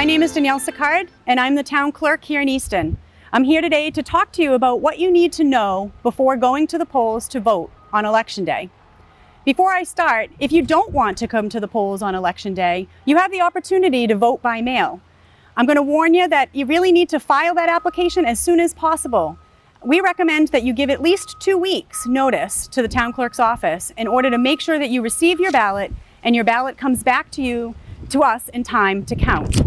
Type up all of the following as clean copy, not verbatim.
My name is Danielle Sicard, and I'm the town clerk here in Easton. I'm here today to talk to you about what you need to know before going to the polls to vote on Election Day. Before I start, if you don't want to come to the polls on Election Day, you have the opportunity to vote by mail. I'm going to warn you that you really need to file that application as soon as possible. We recommend that you give at least 2 weeks notice to the town clerk's office in order to make sure that you receive your ballot and your ballot comes back to us in time to count.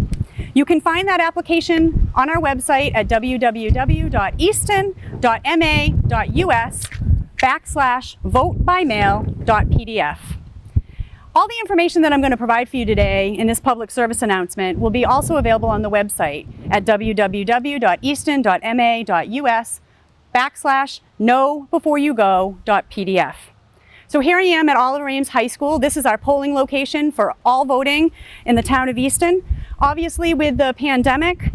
You can find that application on our website at www.easton.ma.us/votebymail.pdf. All the information that I'm going to provide for you today in this public service announcement will be also available on the website at www.easton.ma.us/knowbeforeyougo.pdf. So here I am at Oliver Ames High School. This is our polling location for all voting in the town of Easton. Obviously, with the pandemic,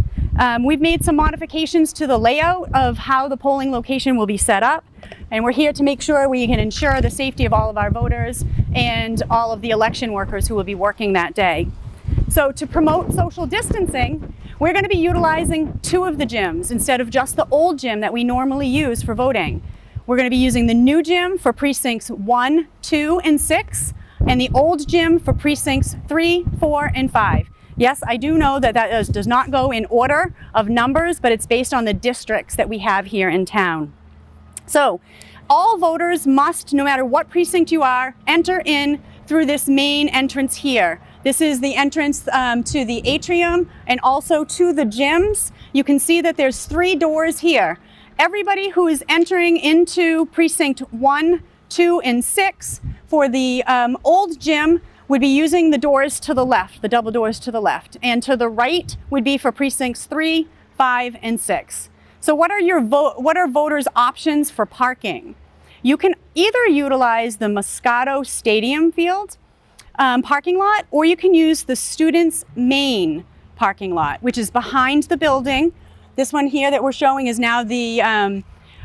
we've made some modifications to the layout of how the polling location will be set up. And we're here to make sure we can ensure the safety of all of our voters and all of the election workers who will be working that day. So to promote social distancing, we're going to be utilizing 2 of the gyms instead of just the old gym that we normally use for voting. We're going to be using the new gym for precincts 1, 2, and 6, and the old gym for precincts 3, 4, and 5. Yes, I do know that does not go in order of numbers, but it's based on the districts that we have here in town. So all voters must, no matter what precinct you are, enter in through this main entrance here. This is the entrance to the atrium and also to the gyms. You can see that there's 3 doors here. Everybody who is entering into precinct 1, 2, and 6 for the old gym would be using the doors to the left, the double doors to the left, and to the right would be for precincts 3, 5, and 6. So what are voters' options for parking? You can either utilize the Moscato Stadium field parking lot, or you can use the students' main parking lot, which is behind the building. This one here that we're showing is now the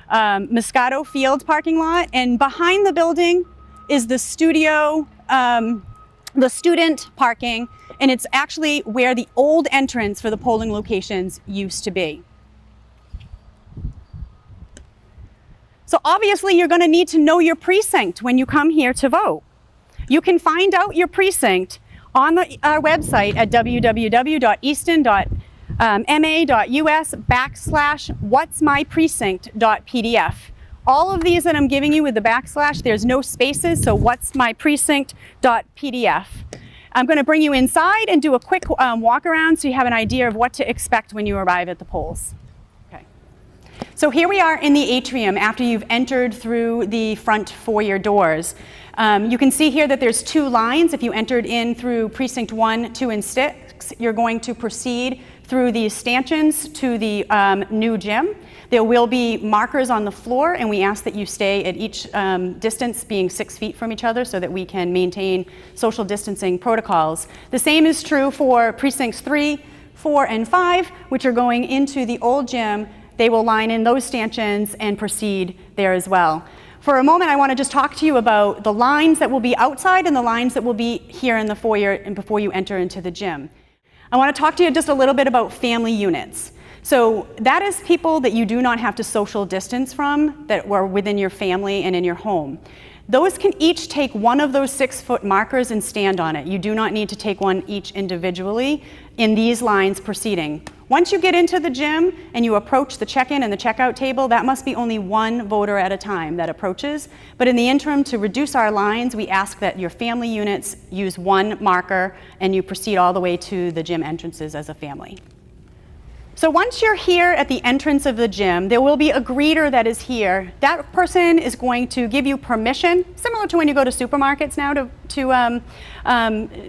Moscato Field parking lot, and behind the building is the student parking, and it's actually where the old entrance for the polling locations used to be. So obviously you're going to need to know your precinct when you come here to vote. You can find out your precinct on our website at www.easton.ma.us/whatsmyprecinct.pdf. All of these that I'm giving you with the backslash, there's no spaces, so whatsmyprecinct.pdf. I'm going to bring you inside and do a quick walk around so you have an idea of what to expect when you arrive at the polls. Okay. So here we are in the atrium after you've entered through the front foyer doors. You can see here that there's 2 lines. If you entered in through precinct 1, 2, and 6, you're going to proceed through these stanchions to the new gym. There will be markers on the floor, and we ask that you stay at each distance being 6 feet from each other so that we can maintain social distancing protocols. The same is true for precincts 3, 4, and 5, which are going into the old gym. They will line in those stanchions and proceed there as well. For a moment, I want to just talk to you about the lines that will be outside and the lines that will be here in the foyer and before you enter into the gym. I want to talk to you just a little bit about family units. So that is people that you do not have to social distance from, that were within your family and in your home. Those can each take one of those 6-foot markers and stand on it. You do not need to take one each individually in these lines proceeding. Once you get into the gym and you approach the check-in and the checkout table, that must be only 1 voter at a time that approaches. But in the interim, to reduce our lines, we ask that your family units use 1 marker and you proceed all the way to the gym entrances as a family. So once you're here at the entrance of the gym, there will be a greeter that is here. That person is going to give you permission, similar to when you go to supermarkets now to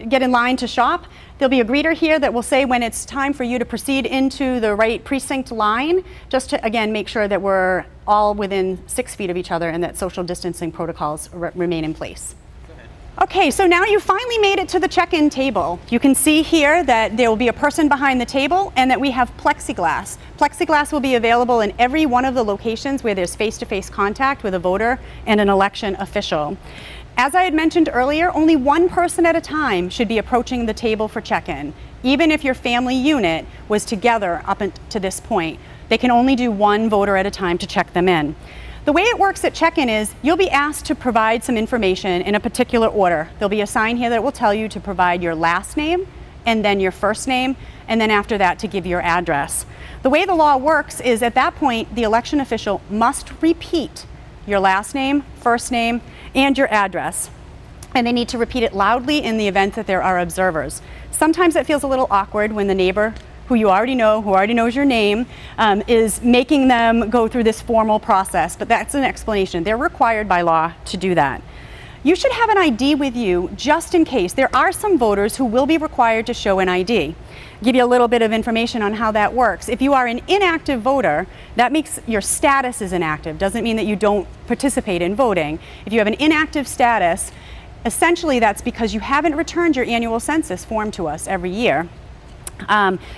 get in line to shop. There'll be a greeter here that will say when it's time for you to proceed into the right precinct line, just to, again, make sure that we're all within 6 feet of each other and that social distancing protocols remain in place. Okay, so now you finally made it to the check-in table. You can see here that there will be a person behind the table and that we have plexiglass. Plexiglass will be available in every one of the locations where there's face-to-face contact with a voter and an election official. As I had mentioned earlier, only one person at a time should be approaching the table for check-in. Even if your family unit was together up to this point, they can only do one voter at a time to check them in. The way it works at check-in is you'll be asked to provide some information in a particular order. There'll be a sign here that will tell you to provide your last name and then your first name, and then after that to give your address. The way the law works is at that point, the election official must repeat your last name, first name, and your address. And they need to repeat it loudly in the event that there are observers. Sometimes it feels a little awkward when the neighbor who you already know, who already knows your name, is making them go through this formal process, but that's an explanation. They're required by law to do that. You should have an ID with you just in case. There are some voters who will be required to show an ID. I'll give you a little bit of information on how that works. If you are an inactive voter, that makes your status is inactive. Doesn't mean that you don't participate in voting. If you have an inactive status, essentially that's because you haven't returned your annual census form to us every year.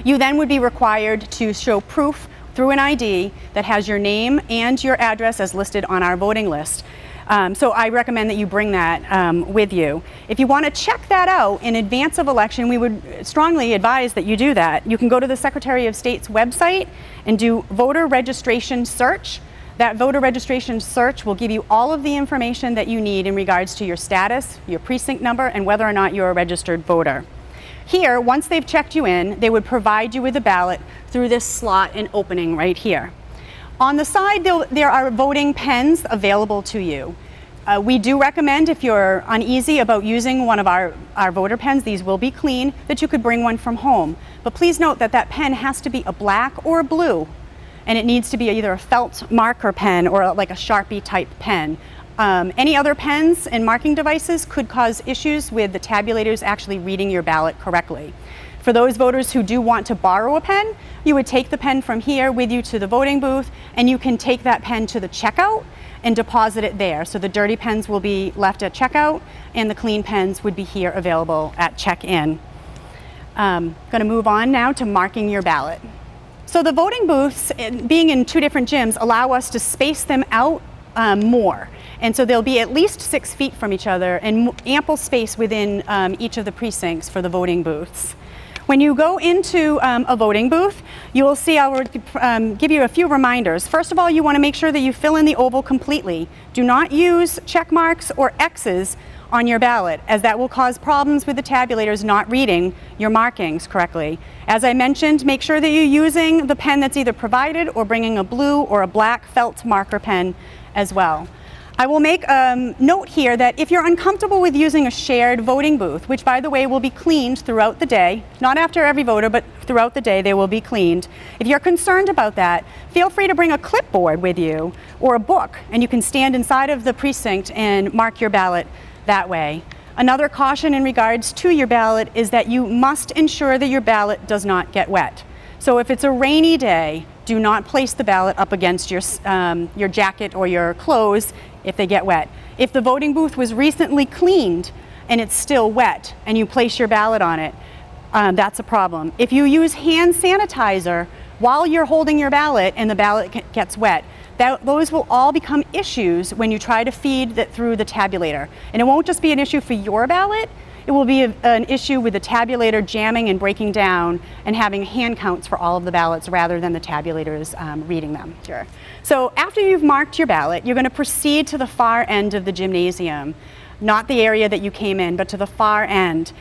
You then would be required to show proof through an ID that has your name and your address as listed on our voting list. So I recommend that you bring that with you. If you want to check that out in advance of election, we would strongly advise that you do that. You can go to the Secretary of State's website and do voter registration search. That voter registration search will give you all of the information that you need in regards to your status, your precinct number, and whether or not you're a registered voter. Here, once they've checked you in, they would provide you with a ballot through this slot and opening right here. On the side, there are voting pens available to you. We do recommend, if you're uneasy about using one of our voter pens, these will be clean, that you could bring one from home. But please note that that pen has to be a black or a blue, and it needs to be either a felt marker pen or like a Sharpie type pen. Any other pens and marking devices could cause issues with the tabulators actually reading your ballot correctly. For those voters who do want to borrow a pen, you would take the pen from here with you to the voting booth, and you can take that pen to the checkout and deposit it there. So the dirty pens will be left at checkout, and the clean pens would be here available at check-in. Going to move on now to marking your ballot. So the voting booths, being in two different gyms, allow us to space them out more. And so they'll be at least 6 feet from each other and ample space within each of the precincts for the voting booths. When you go into a voting booth, you will see I will give you a few reminders. First of all, you want to make sure that you fill in the oval completely. Do not use check marks or X's on your ballot, as that will cause problems with the tabulators not reading your markings correctly. As I mentioned, make sure that you're using the pen that's either provided or bringing a blue or a black felt marker pen as well. I will make a note here that if you're uncomfortable with using a shared voting booth, which by the way will be cleaned throughout the day, not after every voter, but throughout the day they will be cleaned. If you're concerned about that, feel free to bring a clipboard with you or a book, and you can stand inside of the precinct and mark your ballot that way. Another caution in regards to your ballot is that you must ensure that your ballot does not get wet. So if it's a rainy day, do not place the ballot up against your jacket or your clothes if they get wet. If the voting booth was recently cleaned and it's still wet and you place your ballot on it, that's a problem. If you use hand sanitizer while you're holding your ballot and the ballot gets wet, those will all become issues when you try to feed that through the tabulator. And it won't just be an issue for your ballot, it will be an issue with the tabulator jamming and breaking down and having hand counts for all of the ballots rather than the tabulators reading them. Sure. So after you've marked your ballot, you're going to proceed to the far end of the gymnasium. Not the area that you came in, but to the far end.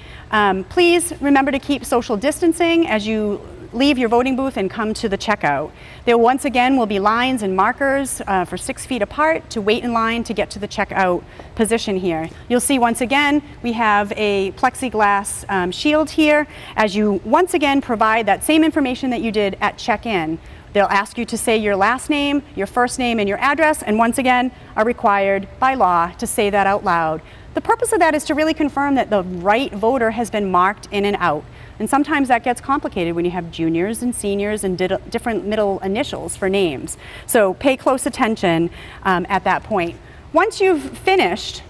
Please remember to keep social distancing as you leave your voting booth and come to the checkout. There once again will be lines and markers for 6 feet apart to wait in line to get to the checkout position here. You'll see once again we have a plexiglass shield here as you once again provide that same information that you did at check-in. They'll ask you to say your last name, your first name, and your address, and once again are required by law to say that out loud. The purpose of that is to really confirm that the right voter has been marked in and out. And sometimes that gets complicated when you have juniors and seniors and different middle initials for names. So pay close attention at that point. Once you've finished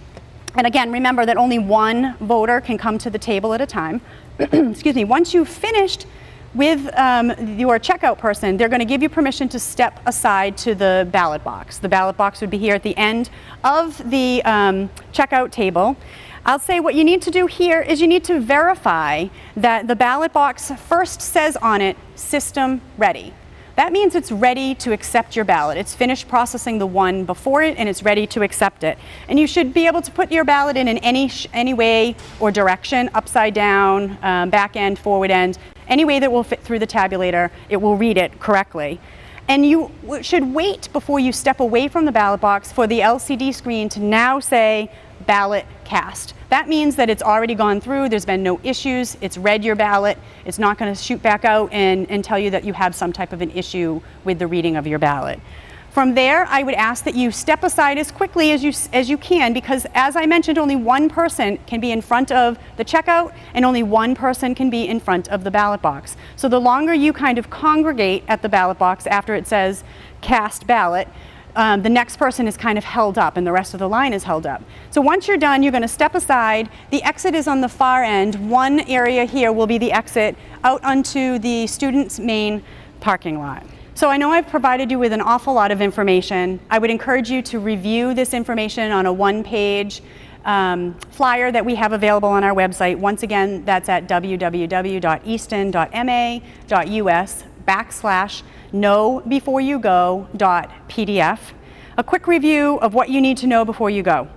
And again, remember that only one voter can come to the table at a time. Excuse me. Once you've finished with your checkout person, they're going to give you permission to step aside to the ballot box. The ballot box would be here at the end of the checkout table. I'll say what you need to do here is you need to verify that the ballot box first says on it, system ready. That means it's ready to accept your ballot. It's finished processing the one before it and it's ready to accept it. And you should be able to put your ballot in any way or direction, upside down, back end, forward end, any way that will fit through the tabulator. It will read it correctly. And you should wait before you step away from the ballot box for the LCD screen to now say ballot cast. That means that it's already gone through, there's been no issues, it's read your ballot, it's not going to shoot back out and tell you that you have some type of an issue with the reading of your ballot. From there, I would ask that you step aside as quickly as you can, because as I mentioned, only one person can be in front of the checkout and only one person can be in front of the ballot box. So the longer you kind of congregate at the ballot box after it says cast ballot, the next person is kind of held up and the rest of the line is held up. So once you're done, you're going to step aside. The exit is on the far end. One area here will be the exit out onto the students' main parking lot. So I know I've provided you with an awful lot of information. I would encourage you to review this information on a one-page flyer that we have available on our website. Once again, that's at www.easton.ma.us/knowbeforeyougo.pdf. A quick review of what you need to know before you go.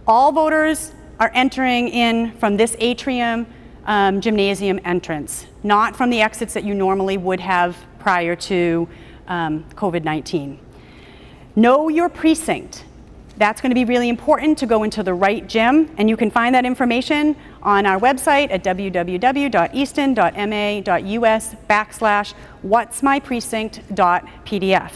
All voters are entering in from this atrium gymnasium entrance, not from the exits that you normally would have prior to COVID-19. Know your precinct. That's going to be really important to go into the right gym, and you can find that information on our website at www.easton.ma.us/whatsmyprecinct.pdf.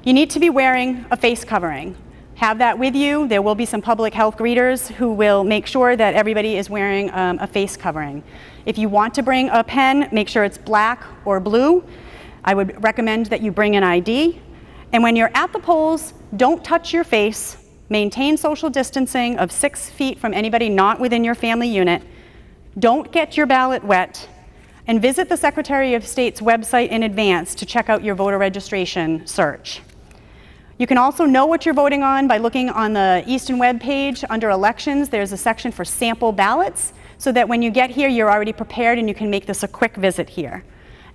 You need to be wearing a face covering. Have that with you. There will be some public health greeters who will make sure that everybody is wearing a face covering. If you want to bring a pen, make sure it's black or blue. I would recommend that you bring an ID. And when you're at the polls, don't touch your face. Maintain social distancing of 6 feet from anybody not within your family unit. Don't get your ballot wet. And visit the Secretary of State's website in advance to check out your voter registration search. You can also know what you're voting on by looking on the Easton webpage. Under elections, there's a section for sample ballots, so that when you get here, you're already prepared and you can make this a quick visit here.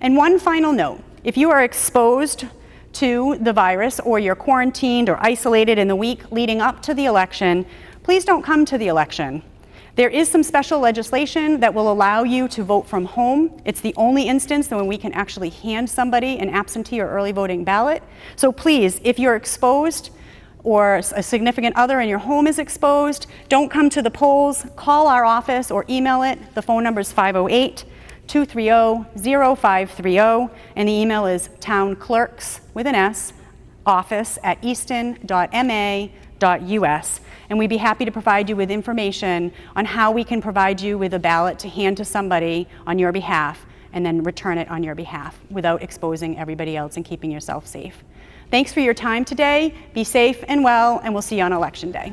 And one final note, if you are exposed to the virus or you're quarantined or isolated in the week leading up to the election, please don't come to the election. There is some special legislation that will allow you to vote from home. It's the only instance when we can actually hand somebody an absentee or early voting ballot. So please, if you're exposed or a significant other in your home is exposed, don't come to the polls. Call our office or email it. The phone number is 508-230-0530, and the email is townclerksoffice@easton.ma.us. And we'd be happy to provide you with information on how we can provide you with a ballot to hand to somebody on your behalf and then return it on your behalf without exposing everybody else and keeping yourself safe. Thanks for your time today. Be safe and well, and we'll see you on Election Day.